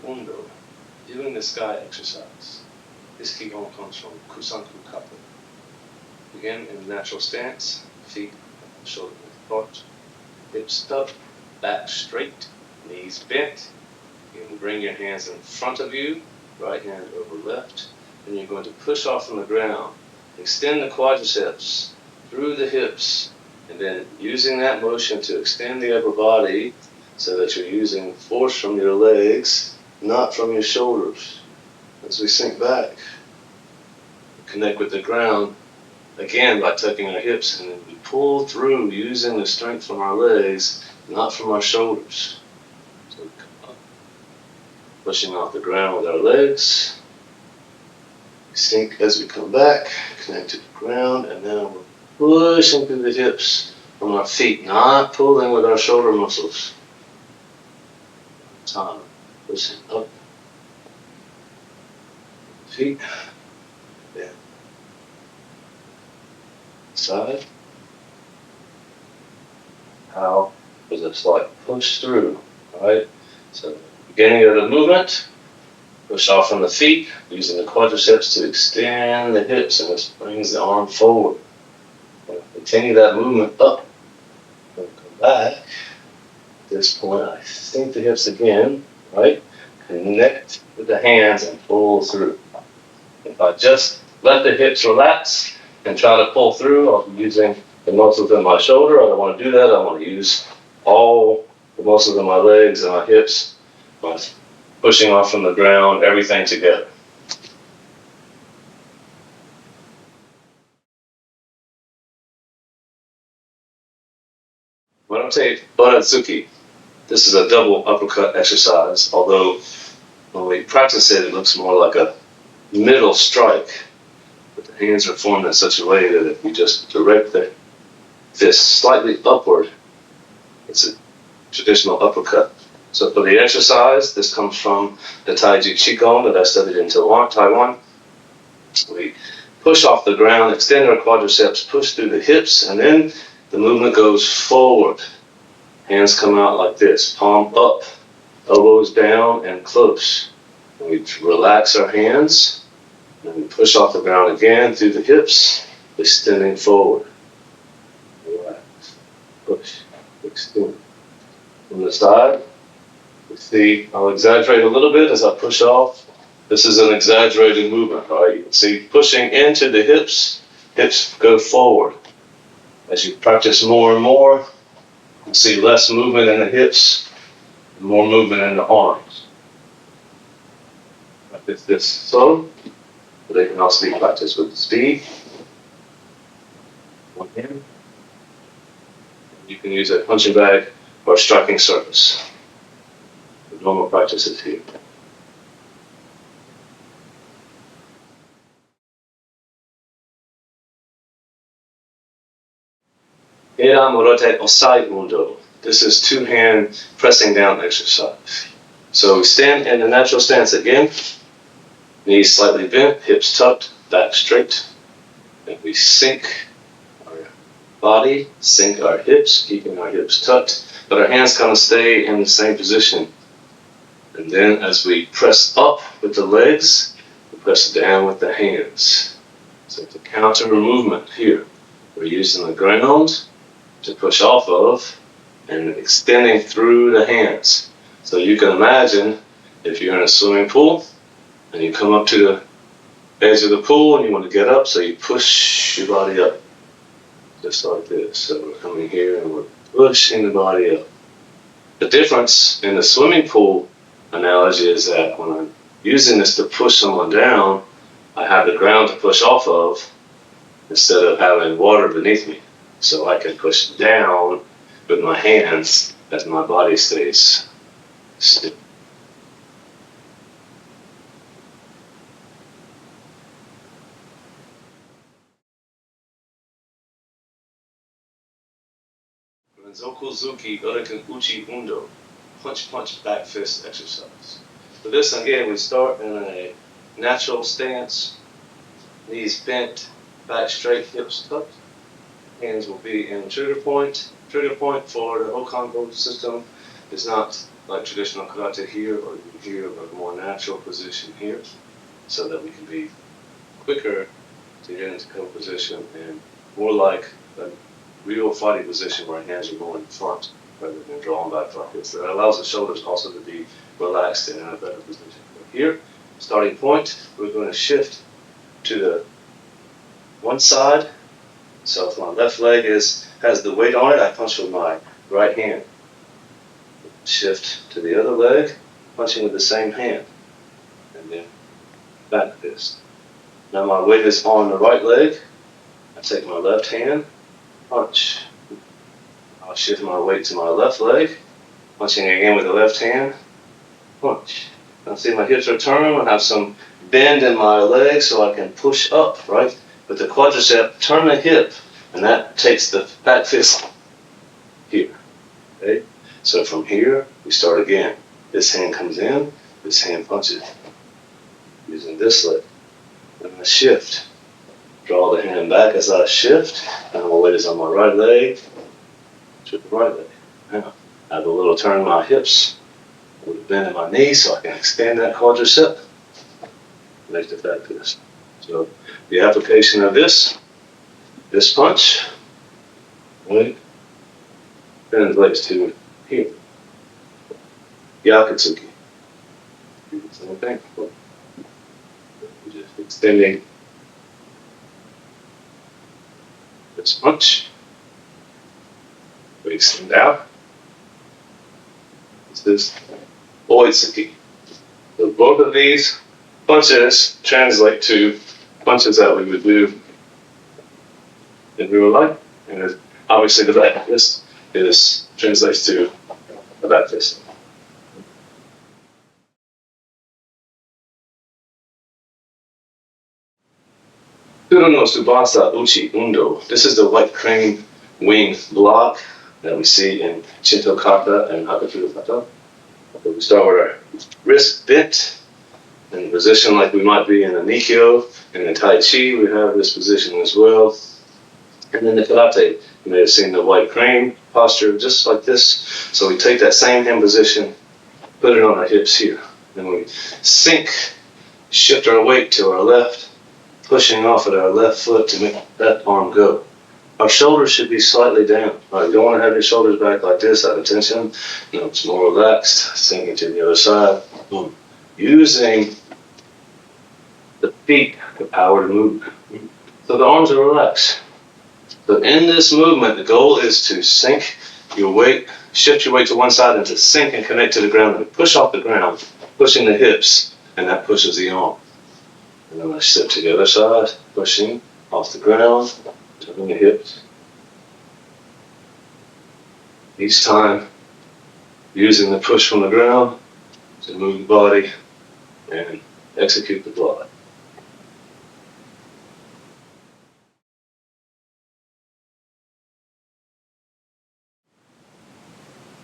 Undo, viewing the sky exercise. This Kihon comes from Kusanku Kata. Begin in a natural stance, feet shoulder width apart, hips tucked, back straight, knees bent. You can bring your hands in front of you, right hand over left, and you're going to push off from the ground. Extend the quadriceps through the hips, and then using that motion to extend the upper body so that you're using force from your legs, not from your shoulders. As we sink back, connect with the ground, again by tucking our hips, and then we pull through using the strength from our legs, not from our shoulders. So we come up, pushing off the ground with our legs. We sink as we come back, connect to the ground, and now we're pushing through the hips from our feet, not pulling with our shoulder muscles. Time, pushing up, feet, down, side. How? There's a slight push through, right? So, beginning of the movement, push off from the feet, using the quadriceps to extend the hips, and this brings the arm forward. Continue that movement up, and come back. At this point, I sink the hips again, right? Connect with the hands and pull through. If I just let the hips relax and try to pull through, I'll be using the muscles in my shoulder. I don't want to do that. I want to use all the muscles in my legs and my hips, pushing off from the ground, everything together. Morote Ura-zuki. This is a double uppercut exercise, although when we practice it, it looks more like a middle strike. But the hands are formed in such a way that if you just direct the fist slightly upward, it's a traditional uppercut. So for the exercise, this comes from the Taiji Qigong that I studied in Taiwan. We push off the ground, extend our quadriceps, push through the hips, and then the movement goes forward. Hands come out like this, palm up, elbows down and close. And we relax our hands, and we push off the ground again through the hips, extending forward. Relax, push, extend. From the side, you see, I'll exaggerate a little bit as I push off. This is an exaggerated movement, right? You can see pushing into the hips, hips go forward. As you practice more and more, you see less movement in the hips, more movement in the arms. Practice this slow, but they can also be practiced with speed. One hand. You can use a punching bag or striking surface. The normal practice is here. Morote Osae Undo. This is two-hand pressing down exercise. So we stand in the natural stance again, knees slightly bent, hips tucked, back straight, and we sink our body, sink our hips, keeping our hips tucked, but our hands kind of stay in the same position. And then as we press up with the legs, we press down with the hands. So it's a counter movement here. We're using the ground to push off of and extending through the hands. So you can imagine if you're in a swimming pool and you come up to the edge of the pool and you want to get up, so you push your body up, just like this. So we're coming here and we're pushing the body up. The difference in the swimming pool analogy is that when I'm using this to push someone down, I have the ground to push off of instead of having water beneath me. So I can push down with my hands as my body stays still. Renzoku-zuki Uraken-uchi Undo, punch back fist exercise. For this again, we start in a natural stance, knees bent, back straight, hips tucked. Hands will be in trigger point. Trigger point for the Hokkon-ho system is not like traditional karate here, or here, or a more natural position here, so that we can be quicker to get into co-position and more like a real fighting position where hands are going in front rather than drawn back like this. That allows the shoulders also to be relaxed and in a better position. Here, starting point, we're going to shift to the one side. So if my left leg has the weight on it, I punch with my right hand. Shift to the other leg, punching with the same hand. And then back fist. Now my weight is on the right leg. I take my left hand, punch. I'll shift my weight to my left leg, punching again with the left hand, punch. Now see my hips are turned, I have some bend in my leg so I can push up, right? With the quadricep, turn the hip, and that takes the back fist here, okay? So from here, we start again. This hand comes in, this hand punches, using this leg. And I shift. Draw the hand back as I shift. Now my weight is on my right leg to the right leg. Now, I have a little turn in my hips, a little bend in my knees so I can extend that quadricep. Make the back fist. So the application of this punch, right, translates to here. Yakutsuki. Same thing. Just extending this punch. We extend out. This is Oitsuki. So both of these punches translate to punches that we would do in real life. And obviously the back fist translates to the back fist. Tsuru no Tsubasa Uchi-nuki Gedan. This is the white crane wing block that we see in Shinto Kata and Kata. We start with our wrist bent in a position like we might be in a Nikyo. In the Tai Chi, we have this position as well. And then the Karate, you may have seen the white crane posture just like this. So we take that same hand position, put it on our hips here. Then we sink, shift our weight to our left, pushing off at our left foot to make that arm go. Our shoulders should be slightly down. Right, you don't want to have your shoulders back like this out of tension. No, it's more relaxed. Sinking to the other side. Boom. Using the feet for power to move. So the arms are relaxed. So in this movement, the goal is to sink your weight, shift your weight to one side and to sink and connect to the ground and push off the ground, pushing the hips, and that pushes the arm. And then I step to the other side, pushing off the ground, turning the hips. Each time, using the push from the ground to move the body and execute the block.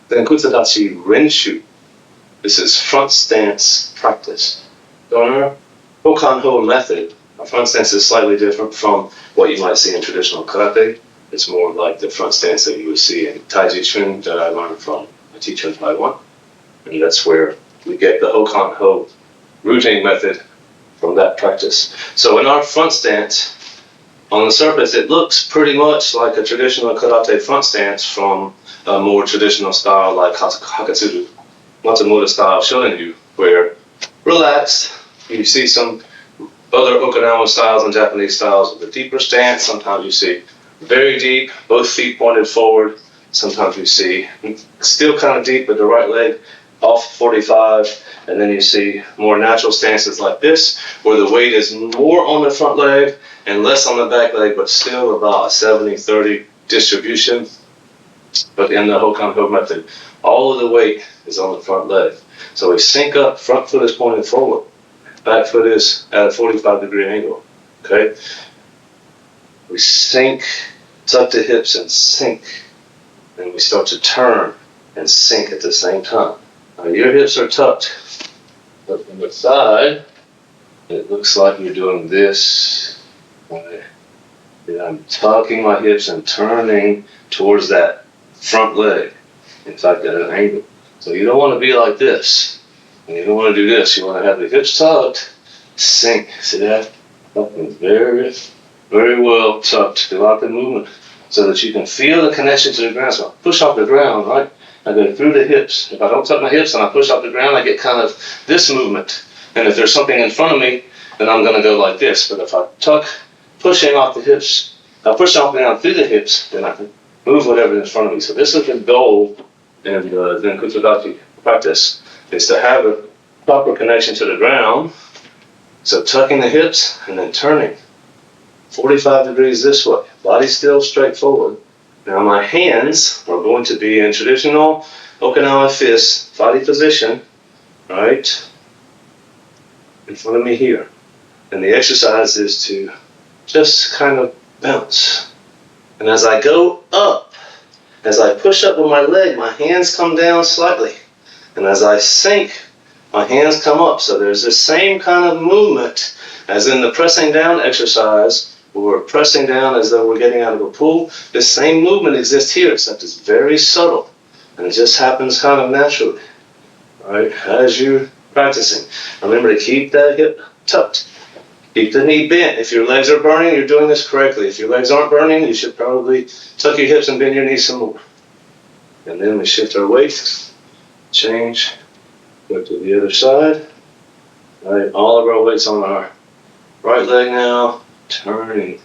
Zenkutsu-dachi Renshu. This is front stance practice. So in our Hokkon-ho method, our front stance is slightly different from what you might see in traditional karate. It's more like the front stance that you would see in Taiji Chuan that I learned from a teacher in Taiwan. And that's where we get the Hokkon-ho rooting method from that practice. So in our front stance, on the surface, it looks pretty much like a traditional karate front stance from a more traditional style like Hakatsuru, Matsumoto style Shorin-ryu, where relaxed, you see some other Okinawa styles and Japanese styles with a deeper stance. Sometimes you see very deep, both feet pointed forward. Sometimes you see still kind of deep, but the right leg off 45. And then you see more natural stances like this, where the weight is more on the front leg and less on the back leg, but still about a 70-30 distribution. But in the Hokkon-ho method, all of the weight is on the front leg. So we sink up, front foot is pointed forward. Back foot is at a 45-degree angle, okay? We sink, tuck the hips and sink. And we start to turn and sink at the same time. Now your hips are tucked, but from the side, it looks like you're doing this. Right? And I'm tucking my hips and turning towards that front leg. In fact, at an angle. So you don't want to be like this. And you don't want to do this. You want to have the hips tucked, sink. See that? Very, very well tucked throughout the movement so that you can feel the connection to the ground. So I push off the ground, right? I go through the hips. If I don't tuck my hips and I push off the ground, I get kind of this movement. And if there's something in front of me, then I'm going to go like this. But if I tuck, pushing off the hips, I push off the ground through the hips, then I can move whatever is in front of me. So this is the goal in the Zenkutsu-dachi practice, is to have a proper connection to the ground. So tucking the hips and then turning 45 degrees this way. Body still straight forward. Now my hands are going to be in traditional Okinawa fist, body position, right? In front of me here. And the exercise is to just kind of bounce. And as I go up, as I push up with my leg, my hands come down slightly. And as I sink, my hands come up. So there's the same kind of movement as in the pressing down exercise, where we're pressing down as though we're getting out of a pool. The same movement exists here, except it's very subtle. And it just happens kind of naturally, right, as you're practicing. Remember to keep that hip tucked. Keep the knee bent. If your legs are burning, you're doing this correctly. If your legs aren't burning, you should probably tuck your hips and bend your knees some more. And then we shift our weight, change, go to the other side. All right, all of our weights on our right leg now, turning,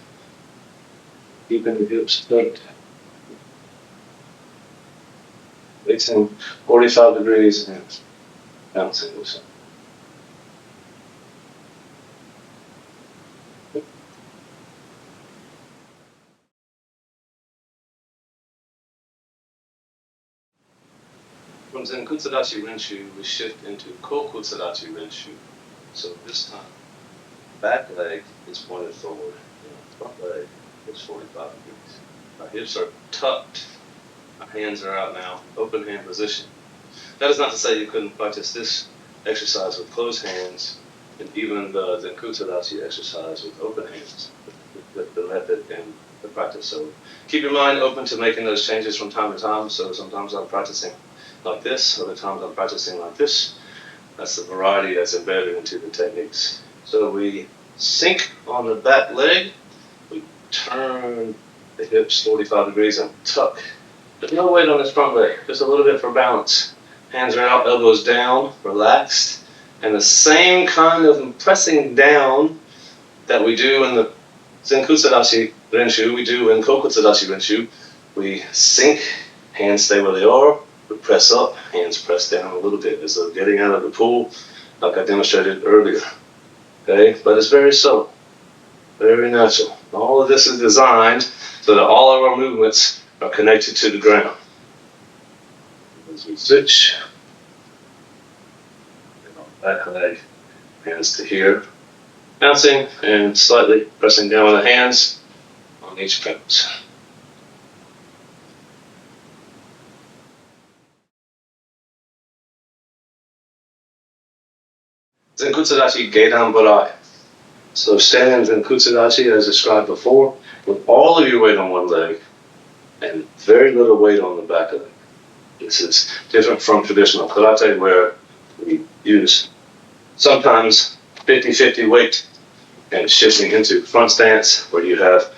keeping the hips tucked. Facing 45 degrees and bouncing this side. From Zenkutsu-dachi Renshu, we shift into Kokutsu-dachi Renshu. So this time, back leg is pointed forward, front leg is 45 degrees. My hips are tucked, my hands are out now, open hand position. That is not to say you couldn't practice this exercise with closed hands, and even the Zenkutsu-dachi exercise with open hands, with the method and the practice. So keep your mind open to making those changes from time to time. So sometimes I'm practicing like this, other times I'm practicing like this. That's the variety that's embedded into the techniques. So we sink on the back leg, we turn the hips 45 degrees and tuck. There's no weight on this front leg, just a little bit for balance. Hands are out, elbows down, relaxed. And the same kind of pressing down that we do in the Zenkutsu-dachi Renshu, we do in Kokutsu-dachi Renshu. We sink, hands stay where they are. We press up, hands press down a little bit as though getting out of the pool, like I demonstrated earlier. Okay, but it's very subtle, very natural. All of this is designed so that all of our movements are connected to the ground. As we switch, and on back leg, hands to here, bouncing and slightly pressing down with the hands on each bounce. Zenkutsu-dachi Gedan Barai. So standing Zenkutsu-dachi as described before, with all of your weight on one leg and very little weight on the back of it. This is different from traditional karate where we use sometimes 50-50 weight and shifting into front stance where you have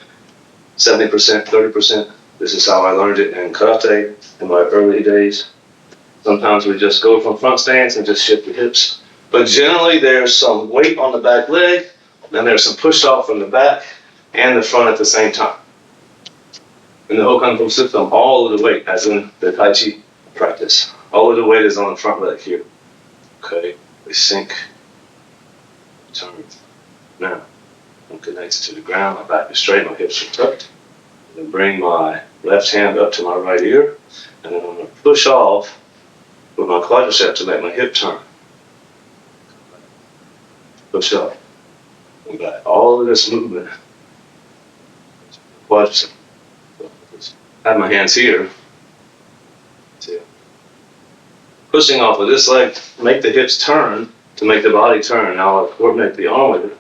70%, 30%. This is how I learned it in karate in my early days. Sometimes we just go from front stance and just shift the hips. But generally there's some weight on the back leg, then there's some push off from the back and the front at the same time. In the Hokkon-ho system, all of the weight, as in the Tai Chi practice, all of the weight is on the front leg here. Okay, we sink, turn. Now, I'm connected to the ground, my back is straight, my hips are tucked. Then bring my left hand up to my right ear, and then I'm going to push off with my quadricep to make my hip turn. Push up. We got all of this movement. Quadricep. I have my hands here. See. Pushing off of this leg, make the hips turn to make the body turn. Now I'll coordinate the arm with it.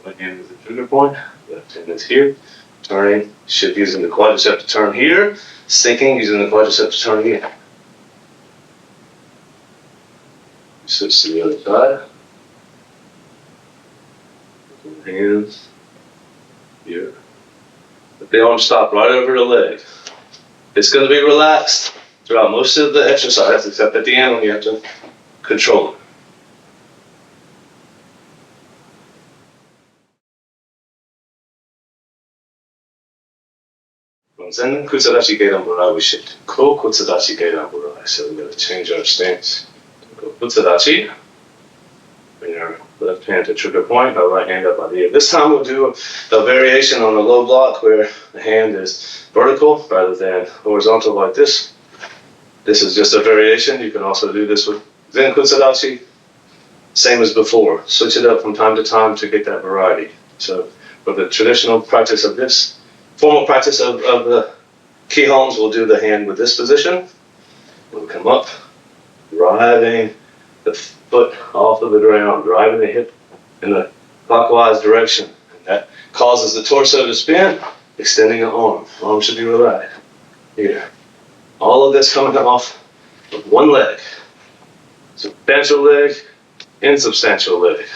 Right hand is the trigger point. Left hand is here. Turning. Shift using the quadricep to turn here. Sinking, using the quadriceps to turn again. Switch to the other side. Hands here. Let the arm stop right over the leg. It's going to be relaxed throughout most of the exercise, except at the end when you have to control it. From Zenkutsu-dachi Gedan Uke, we shift to Kokutsu-dachi Gedan Uke. So we're going to change our stance. Kokutsu-dachi. Bring our left hand to trigger point, our right hand up on the ear. This time we'll do a variation on a low block where the hand is vertical rather than horizontal like this. This is just a variation. You can also do this with Zenkutsu-dachi. Same as before. Switch it up from time to time to get that variety. So for the traditional practice of this, formal practice of the Kihons, we'll do the hand with this position. We'll come up, driving the foot off of the ground, driving the hip in the clockwise direction. And that causes the torso to spin, extending the arm. Arm should be relaxed. Here. All of this coming off of one leg. Substantial leg, insubstantial leg.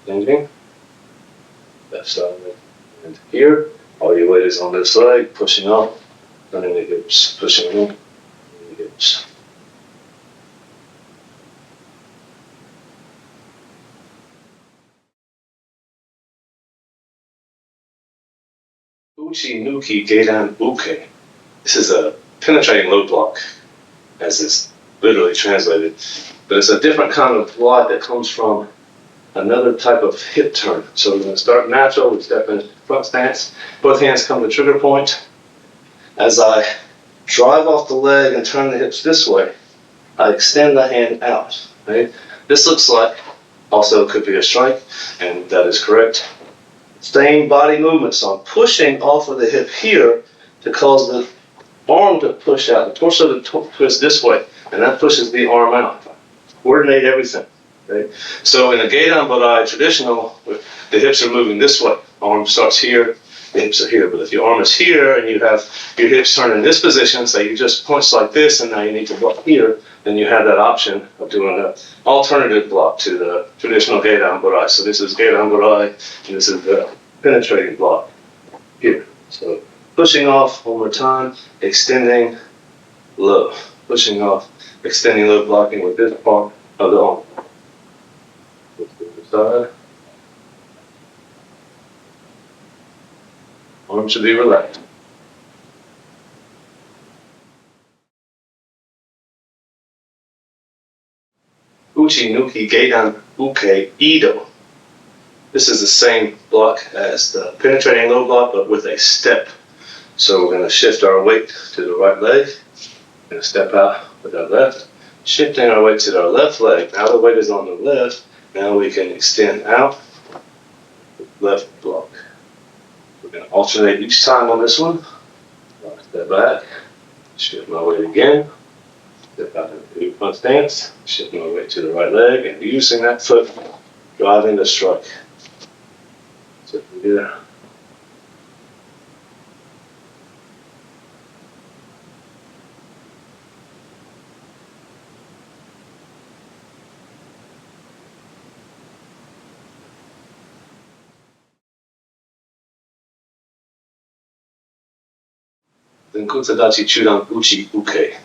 Changing. Left side and here. All your weight is on this leg, pushing up, turning the hips, pushing in, the hips. Uchi-nuki Gedan Uke. This is a penetrating low block, as is literally translated, but it's a different kind of block that comes from another type of hip turn. So we're going to start natural, we step in front stance, both hands come to trigger point. As I drive off the leg and turn the hips this way, I extend the hand out. Right? This looks like, also could be a strike, and that is correct. Same body movement, so I'm pushing off of the hip here to cause the arm to push out, the torso to twist this way, and that pushes the arm out. Coordinate everything. Okay? So in a Gedan Barai traditional, the hips are moving this way. Arm starts here, the hips are here. But if your arm is here and you have your hips turned in this position, say you just punch like this and now you need to block here, then you have that option of doing an alternative block to the traditional Gedan Barai. So this is Gedan Barai, and this is the penetrating block here. So pushing off one more time, extending low. Pushing off, extending low, blocking with this part of the arm. Side. Arm should be relaxed. Uchi-nuki Gedan Uke Ido. This is the same block as the penetrating low block, but with a step. So we're going to shift our weight to the right leg. We're going to step out with our left. Shifting our weight to our left leg. Now the weight is on the left. Now we can extend out with left block. We're going to alternate each time on this one. Step back, shift my weight again, step out into front stance, shift my weight to the right leg, and using that foot, driving the strike. So here. Zenkutsu-dachi Uke.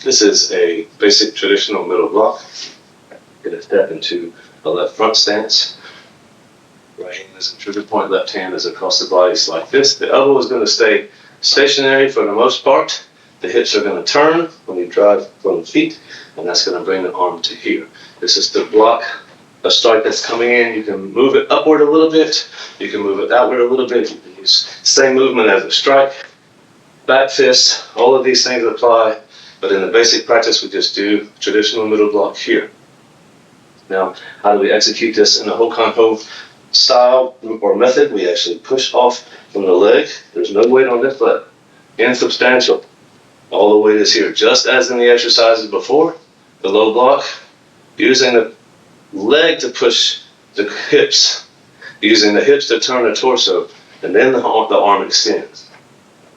This is a basic traditional middle block. Gonna step into a left front stance. Right hand is in trigger point, left hand is across the body like this. The elbow is going to stay stationary for the most part. The hips are going to turn when you drive from the feet, and that's going to bring the arm to here. This is to block a strike that's coming in. You can move it upward a little bit. You can move it outward a little bit. You can use same movement as a strike. Back fist, all of these things apply, but in the basic practice we just do traditional middle block here. Now, how do we execute this in a Hokkon-ho style or method? We actually push off from the leg. There's no weight on this leg. Insubstantial. All the weight is here, just as in the exercises before. The low block, using the leg to push the hips, using the hips to turn the torso, and then the arm extends.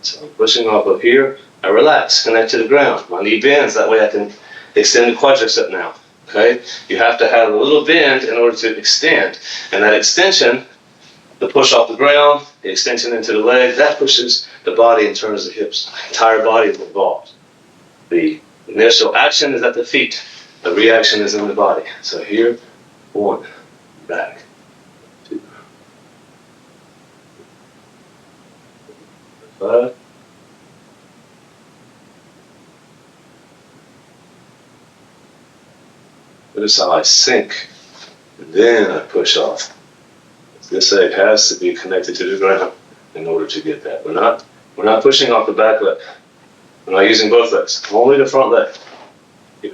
So I'm pushing off of here. I relax, connect to the ground. My knee bends, that way I can extend the quadricep now. Okay? You have to have a little bend in order to extend. And that extension, the push off the ground, the extension into the leg, that pushes the body and turns the hips. The entire body is involved. The initial action is at the feet. The reaction is in the body. So here, 1, back, 2, 5. Notice how I sink, and then I push off. This leg has to be connected to the ground in order to get that. We're not pushing off the back leg. We're not using both legs, only the front leg. Here.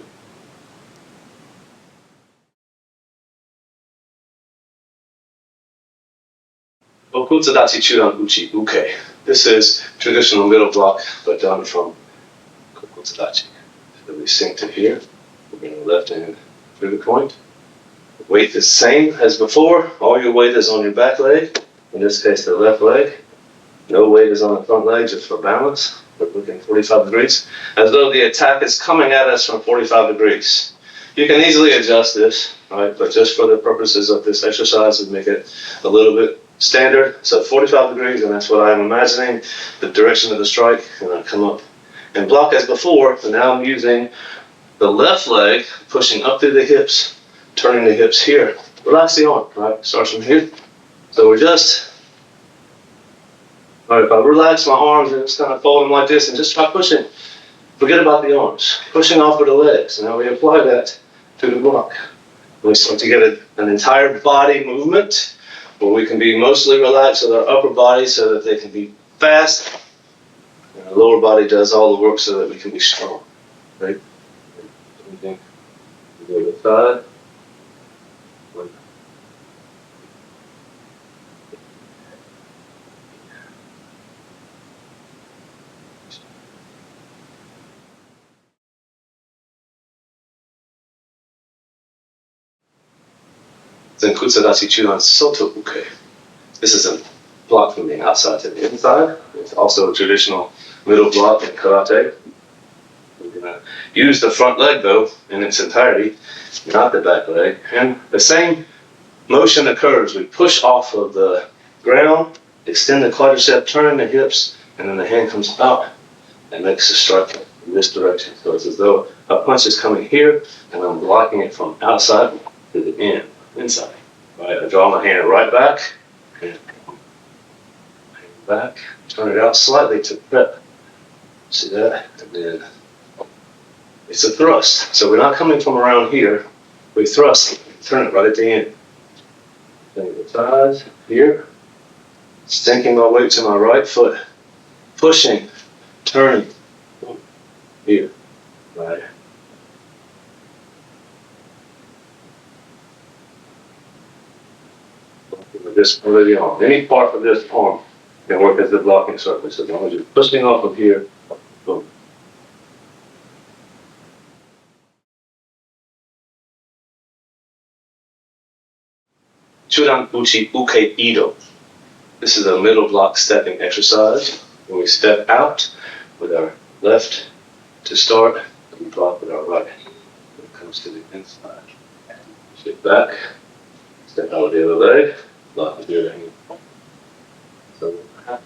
Kokutsu-dachi Uke. This is traditional middle block, but done from Kokutsu-dachi. So we sink to here. We're going to left hand through the point. Weight is the same as before. All your weight is on your back leg. In this case, the left leg. No weight is on the front leg, just for balance. We're looking 45 degrees, as though the attack is coming at us from 45 degrees. You can easily adjust this, right? But just for the purposes of this exercise, we make it a little bit standard. So 45 degrees, and that's what I'm imagining, the direction of the strike, and I come up and block as before, but now I'm using the left leg, pushing up through the hips, turning the hips here. Relax the arm, right? Starts from here. So we're just, all right, if I relax my arms and just kind of fold them like this and just try pushing, forget about the arms. Pushing off with the legs. Now we apply that to the block. And we start to get an entire body movement where we can be mostly relaxed with our upper body so that they can be fast. And our lower body does all the work so that we can be strong, right? Go to the side. Zenkutsu-dachi Uke. This is a block from the outside to the inside. It's also a traditional middle block in karate. We're going to use the front leg though in its entirety, not the back leg. And the same motion occurs. We push off of the ground, extend the quadricep, turn the hips, and then the hand comes out and makes a strike in this direction. So it's as though a punch is coming here and I'm blocking it from outside to the end. Inside, right? I draw my hand right back, and back, turn it out slightly to prep. See that? And then it's a thrust. So we're not coming from around here. We thrust, turn it right at the end. Then the thighs here, sinking my weight to my right foot, pushing, turning here, right. This part of the arm. Any part of this arm can work as the blocking surface as long as you're pushing off of here. Boom. Chuan Uchi Ido. This is a middle block stepping exercise. When we step out with our left to start, we block with our right. When it comes to the inside. Shift back, step out with the other leg. Block with the other hand. So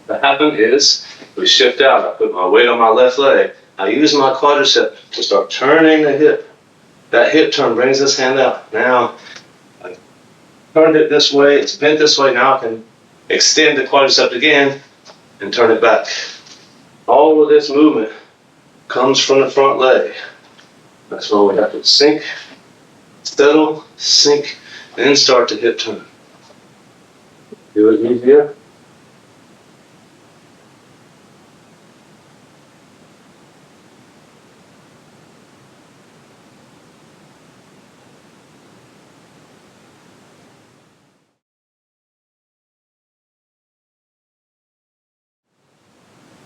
what happens is we shift out. I put my weight on my left leg. I use my quadricep to start turning the hip. That hip turn brings this hand out. Now I turned it this way. It's bent this way. Now I can extend the quadricep again and turn it back. All of this movement comes from the front leg. That's why we have to sink, settle, sink, then start the hip turn. Do it easier.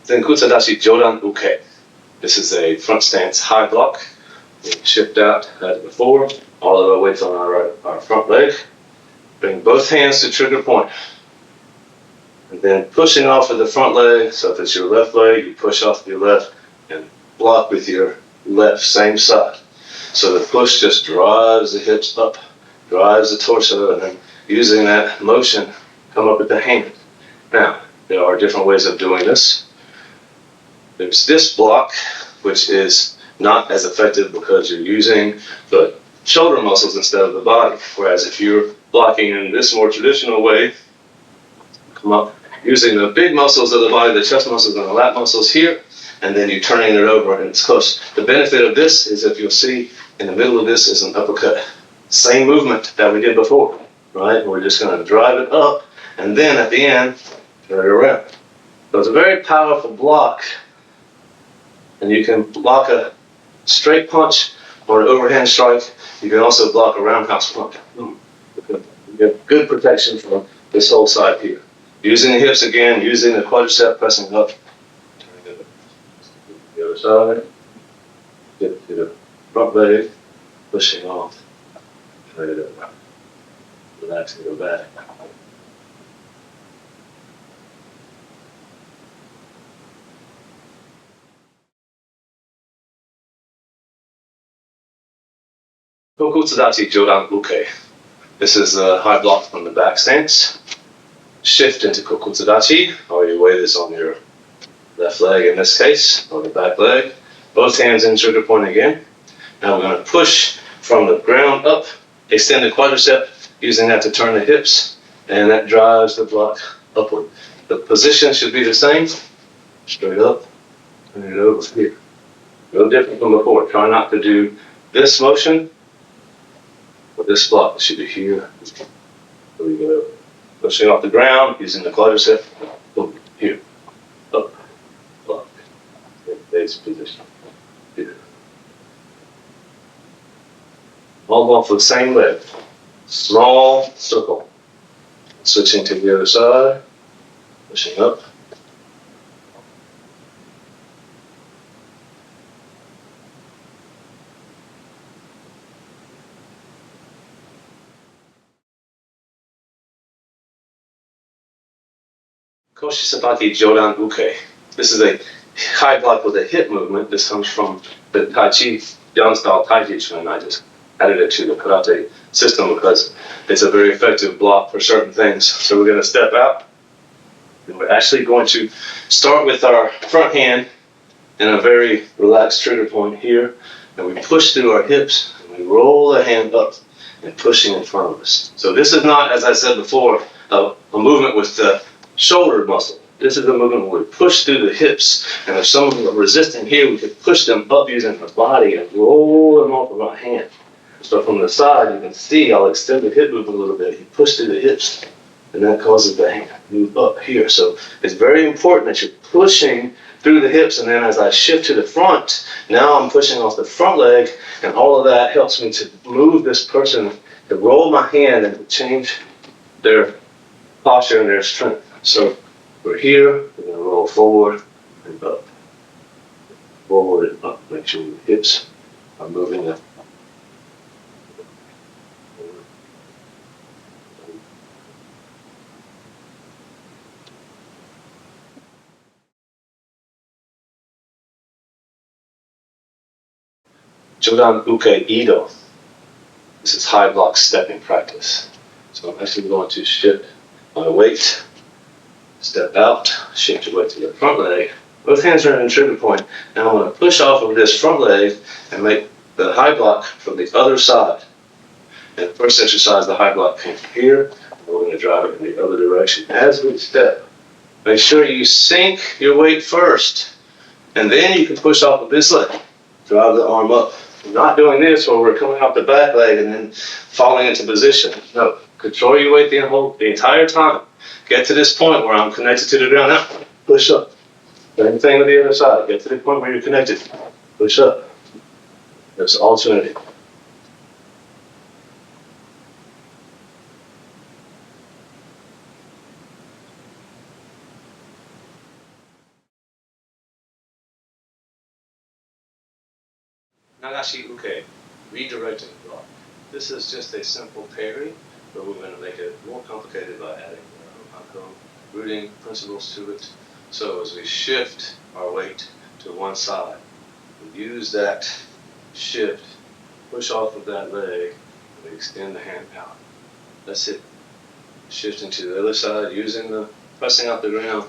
Zenkutsu-dachi Gedan Uke. This is a front stance high block. We shift out as before. All of our weight's on our front leg. Bring both hands to trigger point. And then pushing off of the front leg, so if it's your left leg, you push off your left and block with your left, same side. So the push just drives the hips up, drives the torso, and then using that motion, come up with the hand. Now, there are different ways of doing this. There's this block, which is not as effective because you're using the shoulder muscles instead of the body. Whereas if you're blocking in this more traditional way, come up using the big muscles of the body, the chest muscles and the lat muscles here, and then you're turning it over and it's close. The benefit of this is, if you'll see in the middle of this is an uppercut. Same movement that we did before, right? We're just going to drive it up and then at the end, turn it around. So it's a very powerful block, and you can block a straight punch or an overhand strike. You can also block a roundhouse punch. You get good protection from this whole side here. Using the hips again, using the quadricep, pressing up, turning it to the other side, get to the front leg, pushing off, turn it over, relax and go back. Kokutsu-dachi Gedan Uke. This is a high block from the back stance. Shift into Kokutsu-dachi, or your weight is on your left leg in this case, or the back leg. Both hands in trigger point again. Now we're going to push from the ground up, extend the quadricep, using that to turn the hips, and that drives the block upward. The position should be the same, straight up, turn it over here. No different from before. Try not to do this motion, or this block. It should be here. There we go. Pushing off the ground, using the quadricep, over here, up, block, base position, here. All off the same leg, small circle. Switching to the other side, pushing up. Koshisabaki Jodan Uke. This is a high block with a hip movement. This comes from the Tai Chi, Yang style Tai Chi Chuan. I just added it to the karate system because it's a very effective block for certain things. So we're going to step out. And we're actually going to start with our front hand in a very relaxed trigger point here. And we push through our hips and we roll the hand up and pushing in front of us. So this is not, as I said before, a movement with the shoulder muscle. This is a movement where we push through the hips, and if someone were resisting here, we could push them up using the body and roll them off of our hand. So from the side, you can see I'll extend the hip movement a little bit. You push through the hips, and that causes the hand to move up here. So it's very important that you're pushing through the hips, and then as I shift to the front, now I'm pushing off the front leg, and all of that helps me to move this person, to roll my hand and to change their posture and their strength. So we're here, we're going to roll forward and up. Forward and up. Make sure your hips are moving up. Jodan Uke Ido. This is high block stepping practice. So I'm actually going to shift my weight. Step out, shift your weight to the front leg. Both hands are in trigger point. Now I'm going to push off of this front leg and make the high block from the other side. And the first exercise, the high block came here. And we're going to drive it in the other direction as we step. Make sure you sink your weight first. And then you can push off of this leg. Drive the arm up. We're not doing this where we're coming off the back leg and then falling into position. No, control your weight the entire time. Get to this point where I'm connected to the ground. Now, push up. Same thing with the other side. Get to the point where you're connected. Push up. There's alternative. Nagashi Uke, redirecting block. This is just a simple parry, but we're going to make it more complicated by adding Hokkon-ho rooting principles to it. So as we shift our weight to one side, we use that shift, push off of that leg, and we extend the hand out. That's it. Shifting to the other side, pressing up the ground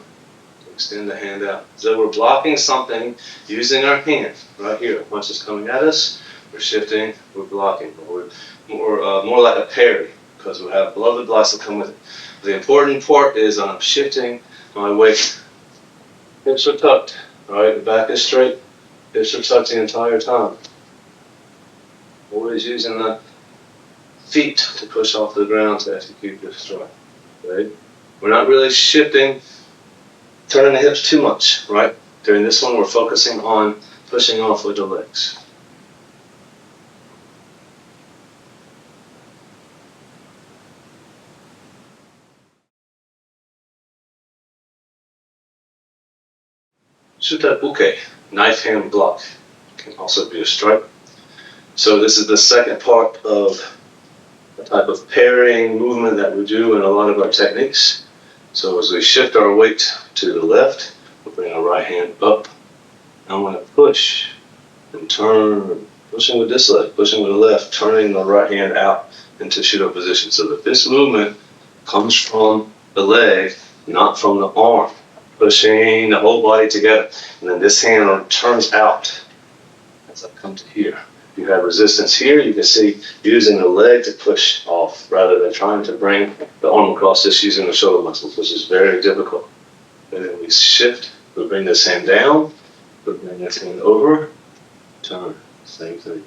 to extend the hand out. So we're blocking something using our hand right here. Once it's coming at us, we're shifting, we're blocking. We're more like a parry because we have beloved blocks that come with it. The important part is I'm shifting my weight. Hips are tucked, right? The back is straight. Hips are tucked the entire time. Always using the feet to push off the ground to execute this strike. Right? We're not really shifting, turning the hips too much, right? During this one, we're focusing on pushing off with the legs. Shute Uke, knife hand block, can also be a strike. So this is the second part of the type of parrying movement that we do in a lot of our techniques. So as we shift our weight to the left, we bring our right hand up. I'm going to push and turn, pushing with this leg, pushing with the left, turning the right hand out into Shudo position. So that this movement comes from the leg, not from the arm. Pushing the whole body together. And then this hand turns out as I come to here. If you have resistance here, you can see using the leg to push off rather than trying to bring the arm across, just using the shoulder muscles, which is very difficult. And then we shift, we bring this hand down, we bring this hand over, turn, same thing.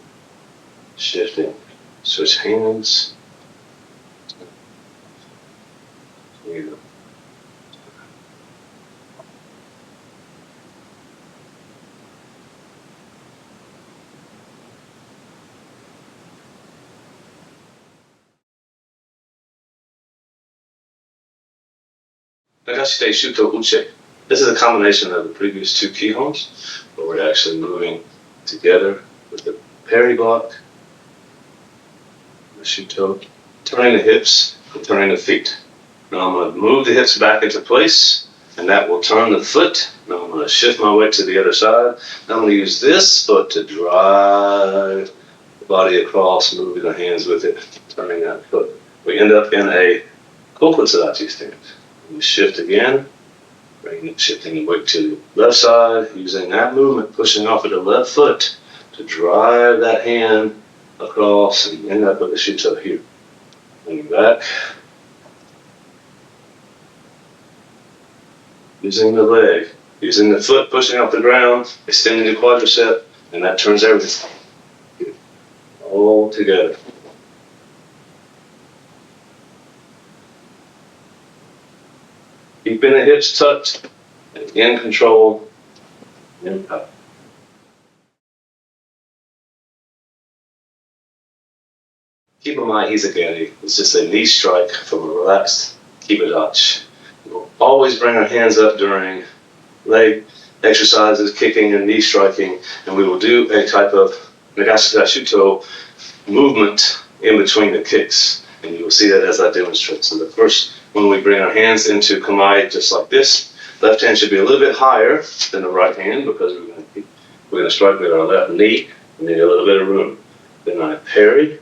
Shifting, switch hands. Here you go. Nagashite Shuto Uchi. This is a combination of the previous two Kihons, but we're actually moving together with the parry block, the Shuto, turning the hips and turning the feet. Now I'm going to move the hips back into place, and that will turn the foot. Now I'm going to shift my weight to the other side. Now I'm going to use this foot to drive the body across, moving the hands with it, turning that foot. We end up in a Kokutsu-dachi stance. We shift again, shifting the weight to the left side, using that movement, pushing off of the left foot to drive that hand across and end up with the shuto here. Bring back. Using the leg, using the foot, pushing off the ground, extending the quadricep, and that turns everything all together. Keeping the hips tucked and in control. And up. Keep in mind, Hizagari is just a knee strike from a relaxed Kiba-dachi. We'll always bring our hands up during leg exercises, kicking and knee striking, and we will do a type of Nagashita Shuto movement in between the kicks. And you will see that as I demonstrate. So the first, when we bring our hands into Kamae just like this, left hand should be a little bit higher than the right hand because we're going to strike with our left knee and need a little bit of room. Then I parry,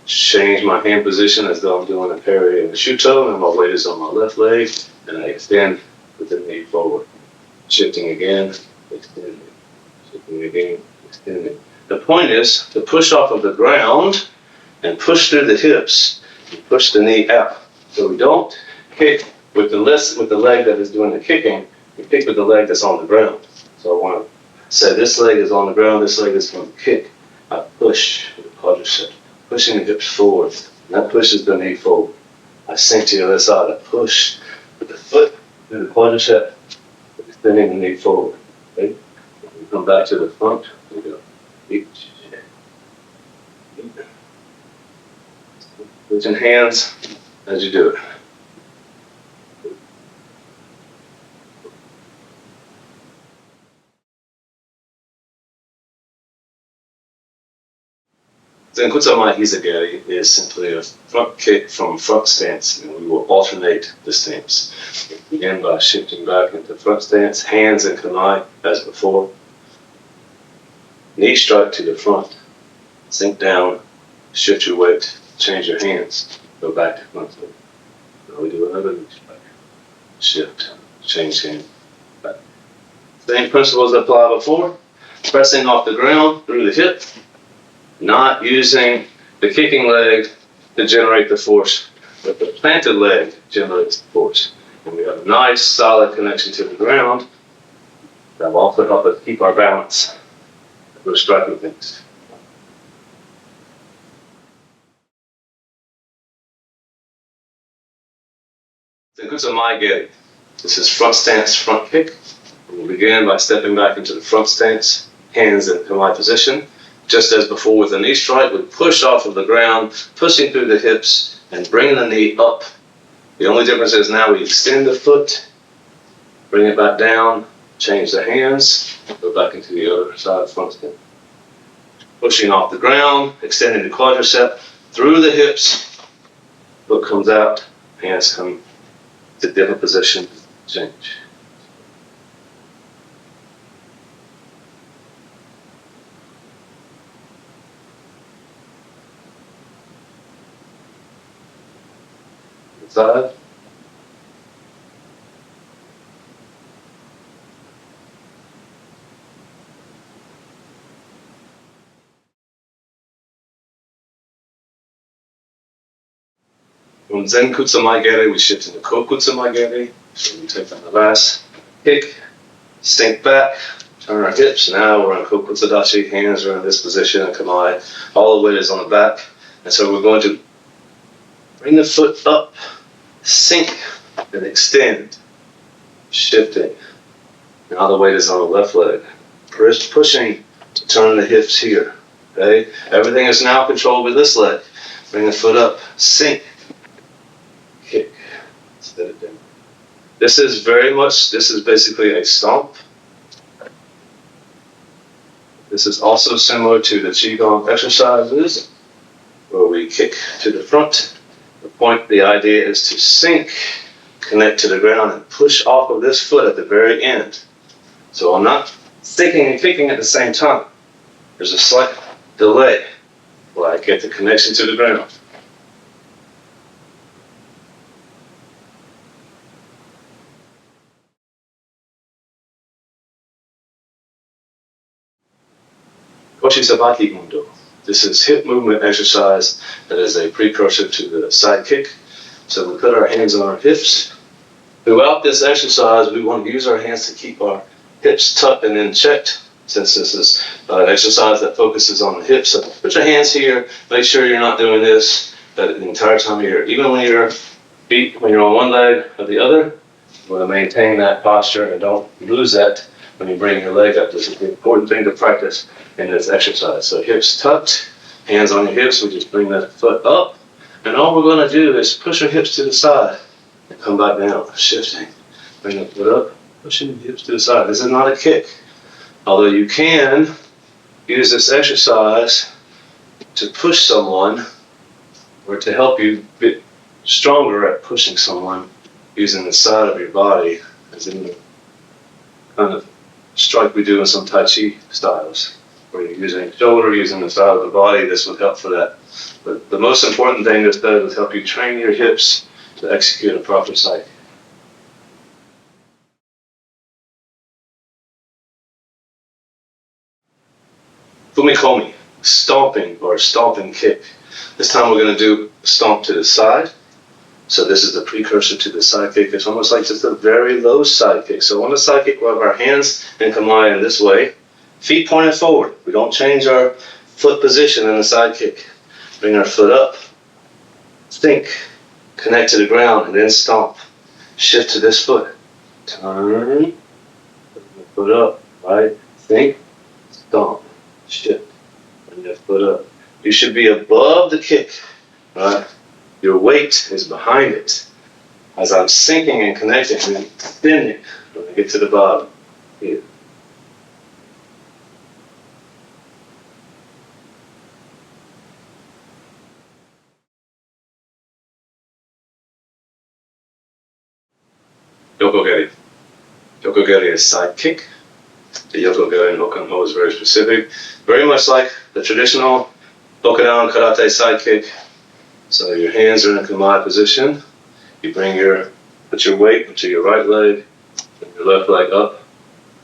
change my hand position as though I'm doing a parry and a shuto, and my weight is on my left leg, and I extend with the knee forward. Shifting again, extending, shifting again, extending. The point is to push off of the ground and push through the hips and push the knee out. So we don't kick with the leg that is doing the kicking, we kick with the leg that's on the ground. So I want to say this leg is on the ground, this leg is going to kick. I push with the quadricep, pushing the hips forward, and that pushes the knee forward. I sink to the other side, I push with the foot through the quadricep, extending the knee forward. Okay? We come back to the front, we go. Switching hands as you do it. Zenkutsu-dachi Renshu is simply a front kick from front stance, and we will alternate the stance. Begin by shifting back into front stance, hands and kanai as before. Knee strike to the front, sink down, shift your weight, change your hands, go back to front foot. Now we do another knee strike, shift, change hand, back. Same principles apply before, pressing off the ground through the hip, not using the kicking leg to generate the force, but the planted leg generates the force. And we have a nice solid connection to the ground that will also help us keep our balance as we're striking things. Zenkutsu-dachi Renshu. This is front stance, front kick. We'll begin by stepping back into the front stance, hands in kanai position. Just as before with the knee strike, we push off of the ground, pushing through the hips and bring the knee up. The only difference is now we extend the foot, bring it back down, change the hands, go back into the other side of front stance. Pushing off the ground, extending the quadricep through the hips, foot comes out, hands come to different position, change. Side. From Zenkutsu-dachi Renshu, we shift into Kokutsu-dachi Renshu. So we take on the last kick, sink back, turn our hips. Now we're on Kokutsu-dachi, hands are in this position and kanai. All the weight is on the back. And so we're going to bring the foot up, sink, and extend, shifting. Now the weight is on the left leg. Pushing to turn the hips here. Okay? Everything is now controlled with this leg. Bring the foot up, sink, kick, set it down. This is basically a stomp. This is also similar to the Qigong exercises, where we kick to the front. The idea is to sink, connect to the ground, and push off of this foot at the very end. So I'm not sinking and kicking at the same time. There's a slight delay while I get the connection to the ground. Koshi-sabaki Undo. This is hip movement exercise that is a precursor to the side kick. So we put our hands on our hips. Throughout this exercise, we want to use our hands to keep our hips tucked and in checked, since this is an exercise that focuses on the hips. So put your hands here, make sure you're not doing this the entire time you're here. Even when you're on one leg or the other, you want to maintain that posture and don't lose that when you bring your leg up. This is the important thing to practice in this exercise. So hips tucked, hands on your hips, we just bring that foot up. And all we're going to do is push our hips to the side and come back down, shifting. Bring the foot up, pushing the hips to the side. This is not a kick. Although you can use this exercise to push someone or to help you get stronger at pushing someone using the side of your body, as in the kind of strike we do in some Tai Chi styles, where you're using shoulder, using the side of the body. This would help for that. But the most important thing this does is help you train your hips to execute a proper side. Fumikomi, stomping or stomping kick. This time we're going to do stomp to the side. So this is the precursor to the side kick. It's almost like just a very low side kick. So on the side kick, we have our hands in kanai in this way. Feet pointed forward. We don't change our foot position in the side kick. Bring our foot up, sink, connect to the ground, and then stomp. Shift to this foot. Turn, put the foot up, right? Sink, stomp, shift, bring that foot up. You should be above the kick, right? Your weight is behind it. As I'm sinking and connecting and extending, when I get to the bottom, here. Yokogeri. Yokogeri is side kick. The Yokogeri in Hokkon-ho is very specific. Very much like the traditional Hokkaido karate side kick. So your hands are in a kamae position. You put your weight into your right leg, bring your left leg up,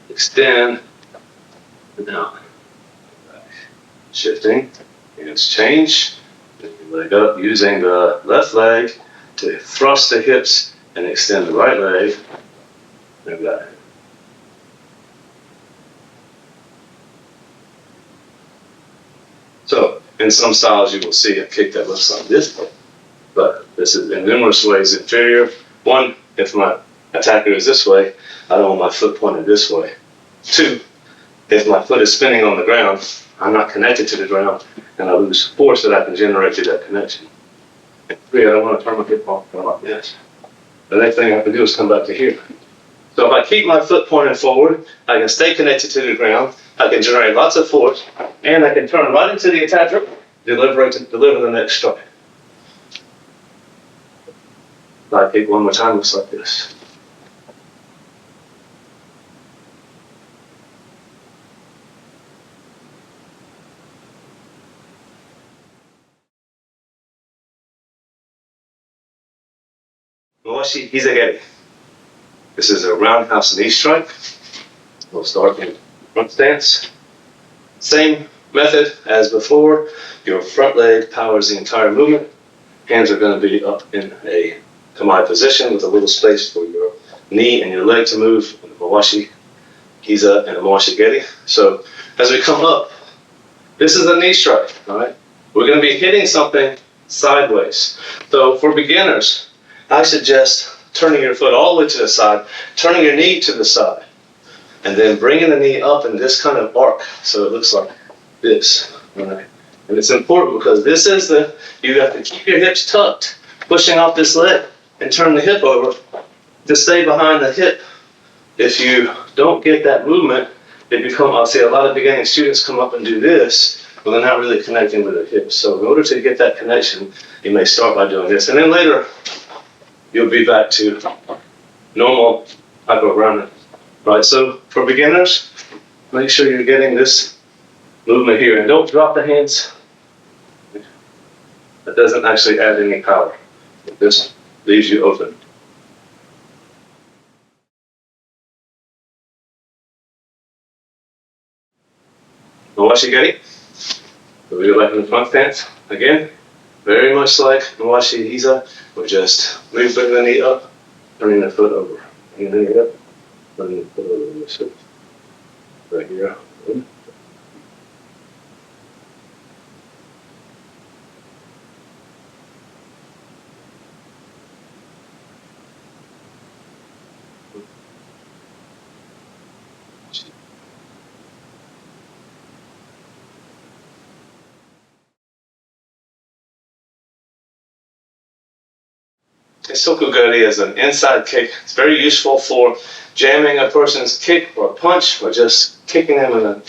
extend, and out. Shifting, hands change, bring your leg up, using the left leg to thrust the hips and extend the right leg. Like that. So, in some styles you will see a kick that looks like this, but this is in numerous ways inferior. One, if my attacker is this way, I don't want my foot pointed this way. Two, if my foot is spinning on the ground, I'm not connected to the ground, and I lose force that I can generate through that connection. And three, I don't want to turn my hip off like this. The next thing I have to do is come back to here. So if I keep my foot pointed forward, I can stay connected to the ground, I can generate lots of force, and I can turn right into the attacker, deliver the next strike. Side kick one more time, looks like this. Mawashi Hizageri. This is a roundhouse knee strike. We'll start in front stance. Same method as before. Your front leg powers the entire movement. Hands are going to be up in a kamae position with a little space for your knee and your leg to move in the Mawashi Hiza and a Mawashi Geri. So as we come up, this is a knee strike, all right? We're going to be hitting something sideways. So for beginners, I suggest turning your foot all the way to the side, turning your knee to the side, and then bringing the knee up in this kind of arc, so it looks like this, all right? And it's important because this is you have to keep your hips tucked, pushing off this leg, and turn the hip over to stay behind the hip. If you don't get that movement, I'll see a lot of beginning students come up and do this, but they're not really connecting with their hips. So in order to get that connection, you may start by doing this. And then later, you'll be back to normal hyper-grounding. Right, so for beginners, make sure you're getting this movement here. And don't drop the hands. That doesn't actually add any power. This leaves you open. Mawashi Geri. So we're like in the front stance. Again, very much like Mawashi Hiza. We're just bringing the knee up, turning the foot over. Bringing the knee up, turning the foot over. So right here. Sokugari is an inside kick. It's very useful for jamming a person's kick or punch, or just kicking them in a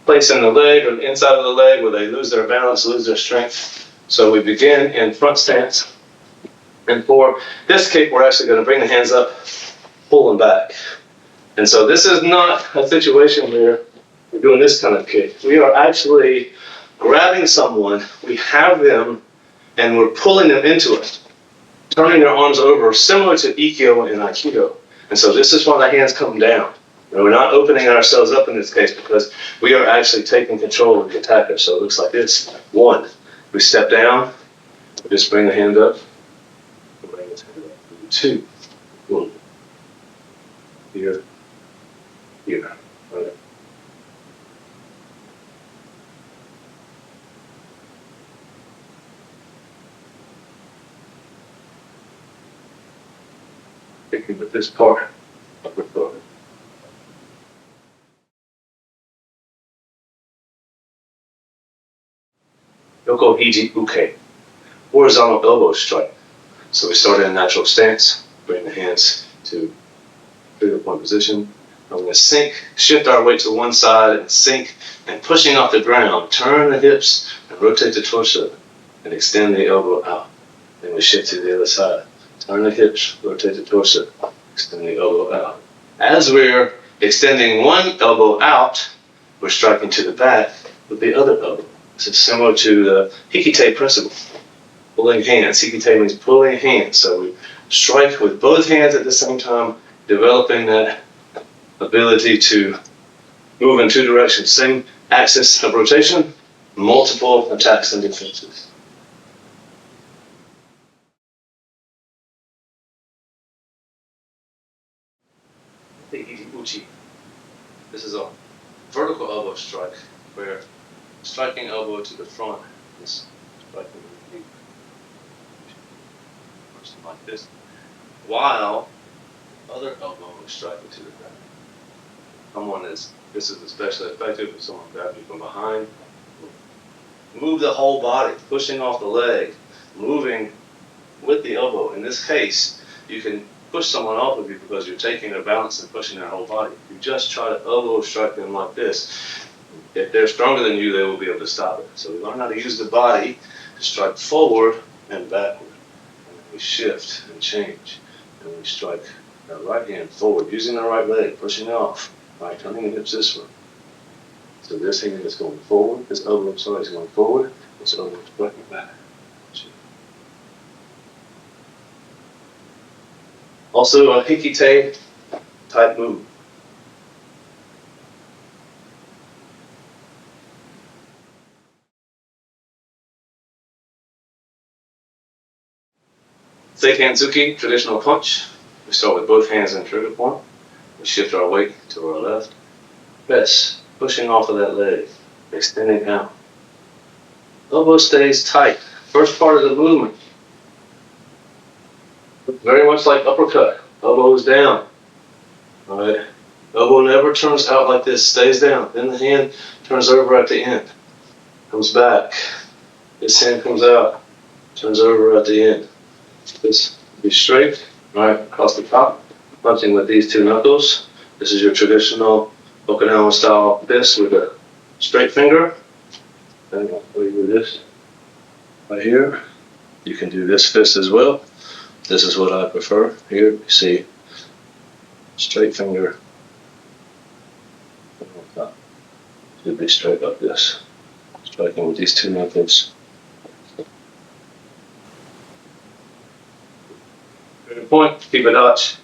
place in the leg or the inside of the leg where they lose their balance, lose their strength. So we begin in front stance. And for this kick, we're actually going to bring the hands up, pull them back. And so this is not a situation where we're doing this kind of kick. We are actually grabbing someone, we have them, and we're pulling them into it. Turning their arms over, similar to Ikkyo and Aikido. And so this is why the hands come down. And we're not opening ourselves up in this case because we are actually taking control of the attacker. So it looks like this. One, we step down, we just bring the hand up, bring the hand up. Two, boom. Here, here. Right. With this part of the foot. Yoko Hiji Uke, horizontal elbow strike. So we start in a natural stance, bring the hands to trigger point position. I'm going to sink, shift our weight to one side and sink, and pushing off the ground, turn the hips and rotate the torso and extend the elbow out. Then we shift to the other side. Turn the hips, rotate the torso. extend the elbow out. As we're extending one elbow out, we're striking to the back with the other elbow. This is similar to the hikite principle, pulling hands. Hikite means pulling hands. So we strike with both hands at the same time, developing that ability to move in two directions, same axis of rotation, multiple attacks and defenses. The Uchi. This is a vertical elbow strike where striking elbow to the front is striking like this, while other elbow is striking to the back. This is especially effective if someone grabs you from behind. Move the whole body, pushing off the leg, moving with the elbow. In this case, you can push someone off of you because you're taking their balance and pushing their whole body. If you just try to elbow strike them like this, if they're stronger than you, they will be able to stop it. So we learn how to use the body to strike forward and backward. And we shift and change. And we strike our right hand forward, using our right leg, pushing off, right, turning the hips this way. So this hand is going forward, this elbow, is going forward, this elbow is striking back. Also a hikite type move. Zenkutsu-dachi, traditional punch. We start with both hands in trigger point. We shift our weight to our left. Press, pushing off of that leg, extending out. Elbow stays tight. First part of the movement. Very much like uppercut. Elbows down. Alright. Elbow never turns out like this, stays down. Then the hand turns over at the end. Comes back. This hand comes out. Turns over at the end. This be straight, right, across the top. Punching with these two knuckles. This is your traditional Hokkon-ho style fist with a straight finger. And I'll show you this right here. You can do this fist as well. This is what I prefer. Here you see straight finger. Should be straight like this. Striking with these two knuckles. Point, keep a dodge.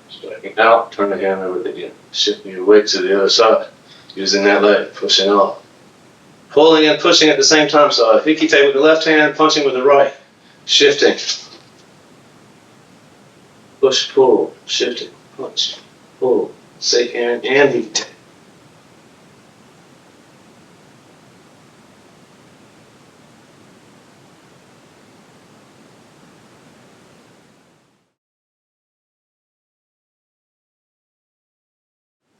Striking out, turn the hand over again. Shifting your weight to the other side. Using that leg, pushing off. Pulling and pushing at the same time. So hikite with the left hand, punching with the right. Shifting. Push, pull, shifting, punch, pull, seiken, and hikite.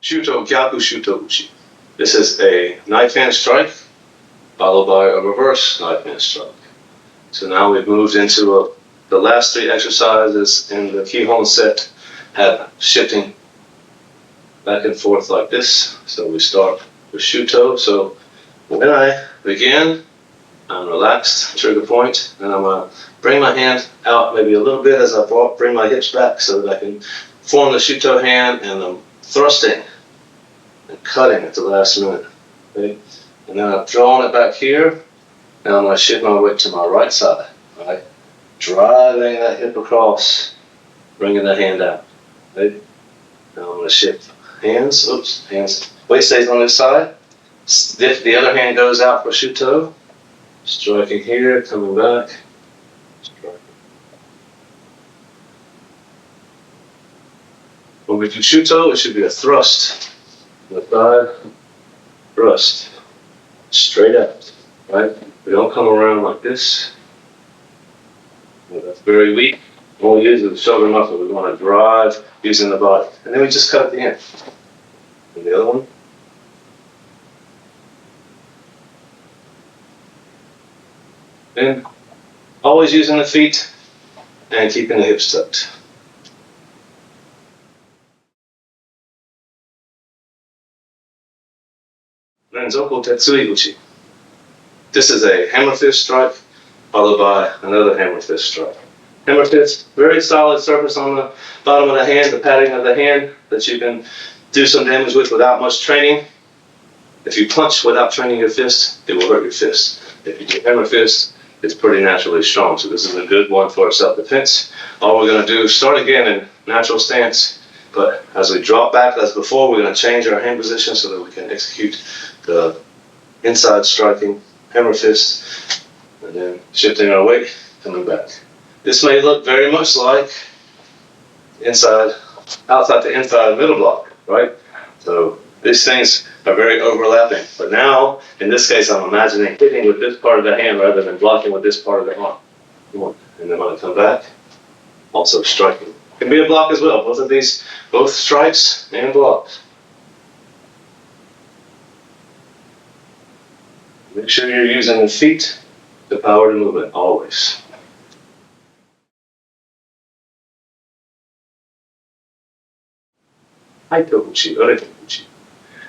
Shuto, gyaku, shuto, uchi. This is a knife hand strike, followed by a reverse knife hand strike. So now we've moved into the last three exercises in the Kihon set have shifting back and forth like this. So we start with shuto. So when I begin, I'm relaxed, trigger point, and I'm going to bring my hand out maybe a little bit as I bring my hips back so that I can form the shuto hand, and I'm thrusting and cutting at the last minute. Okay? And then I've drawn it back here. Now I'm going to shift my weight to my right side. Right? Driving that hip across, bringing the hand out. Okay? Now I'm going to shift hands. Oops, hands. Weight stays on this side. The other hand goes out for shuto. Striking here, coming back. Striking. When we do shuto, it should be a thrust. The thigh, thrust. Straight out. Right? We don't come around like this. Well, that's very weak. When we use the shoulder muscle, we want to drive using the body. And then we just cut at the end. And the other one. Then always using the feet and keeping the hips tucked. Renzoku-dachi Uchi. This is a hammer fist strike followed by another hammer fist strike. Hammer fist, very solid surface on the bottom of the hand, the padding of the hand that you can do some damage with without much training. If you punch without training your fist, it will hurt your fist. If you do hammer fist, it's pretty naturally strong. So this is a good one for self-defense. All we're going to do is start again in natural stance, but as we drop back as before, we're going to change our hand position so that we can execute the inside striking hammer fist, and then shifting our weight, coming back. This may look very much like outside to inside middle block, right? So these things are very overlapping. But now, in this case, I'm imagining hitting with this part of the hand rather than blocking with this part of the arm. And then when I come back, also striking. Can be a block as well. Both of these, both strikes and blocks. Make sure you're using the feet to power the movement, always. Haito-uchi, Uraken-uchi.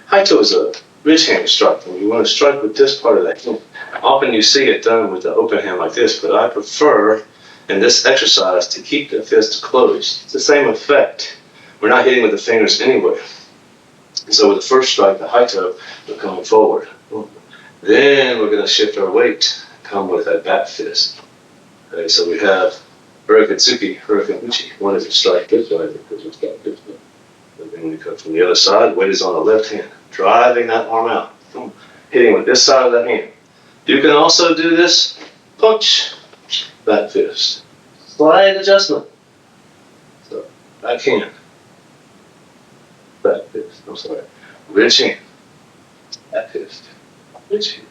Haito is a ridge hand strike, and you want to strike with this part of the hand. Often you see it done with the open hand like this, but I prefer in this exercise to keep the fist closed. It's the same effect. We're not hitting with the fingers anywhere. And so with the first strike, the Haito, we're coming forward. Then we're going to shift our weight, come with that back fist. Okay, so we have Uraken-uchi, Uraken-uchi. One is a strike this way because it's got this way. And then we come from the other side, weight is on the left hand, driving that arm out, hitting with this side of the hand. You can also do this punch, back fist. Slight adjustment. So, back hand, back fist, I'm sorry, ridge hand, back fist, ridge hand.